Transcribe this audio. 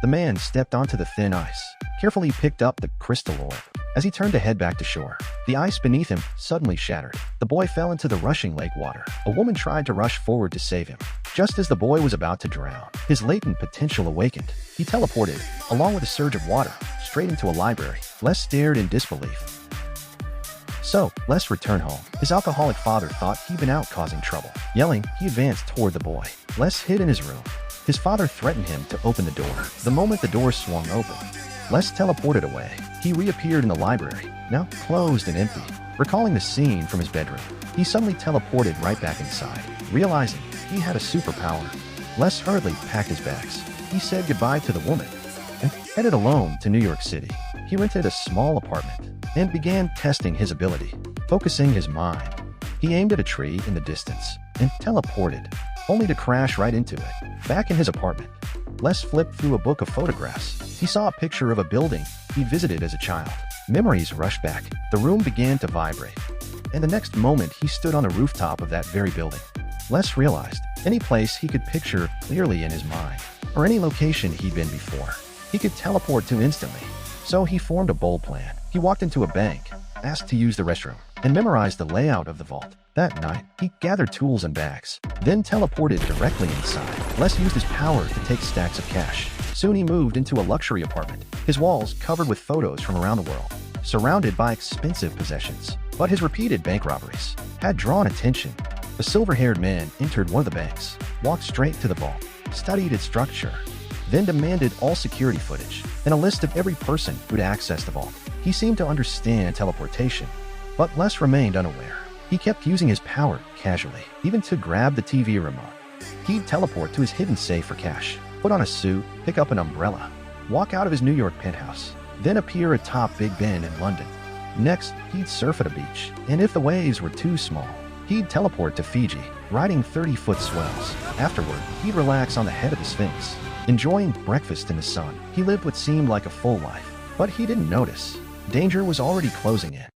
The man stepped onto the thin ice, carefully picked up the crystal orb. As he turned to head back to shore, the ice beneath him suddenly shattered. The boy fell into the rushing lake water. A woman tried to rush forward to save him. Just as the boy was about to drown, his latent potential awakened. He teleported, along with a surge of water, straight into a library. Les stared in disbelief. So, Les returned home. His alcoholic father thought he'd been out causing trouble. Yelling, he advanced toward the boy. Les hid in his room. His father threatened him to open the door. The moment the door swung open, Les teleported away. He reappeared in the library, now closed and empty. Recalling the scene from his bedroom, he suddenly teleported right back inside. Realizing he had a superpower, Les hurriedly packed his bags. He said goodbye to the woman and headed alone to New York City. He rented a small apartment and began testing his ability, focusing his mind. He aimed at a tree in the distance and teleported, only to crash right into it. Back in his apartment, Les flipped through a book of photographs. He saw a picture of a building he visited as a child. Memories rushed back. The room began to vibrate. And the next moment, he stood on the rooftop of that very building. Les realized any place he could picture clearly in his mind, or any location he'd been before, he could teleport to instantly. So he formed a bold plan. He walked into a bank, asked to use the restroom, and memorized the layout of the vault. That night, he gathered tools and bags, then teleported directly inside. Les used his power to take stacks of cash. Soon he moved into a luxury apartment, his walls covered with photos from around the world, surrounded by expensive possessions. But his repeated bank robberies had drawn attention. A silver-haired man entered one of the banks, walked straight to the vault, studied its structure, then demanded all security footage and a list of every person who'd accessed the vault. He seemed to understand teleportation, but Les remained unaware. He kept using his power casually, even to grab the TV remote. He'd teleport to his hidden safe for cash, put on a suit, pick up an umbrella, walk out of his New York penthouse, then appear atop Big Ben in London. Next, he'd surf at a beach, and if the waves were too small, he'd teleport to Fiji, riding 30-foot swells. Afterward, he'd relax on the head of the Sphinx, enjoying breakfast in the sun. He lived what seemed like a full life, but he didn't notice. Danger was already closing in.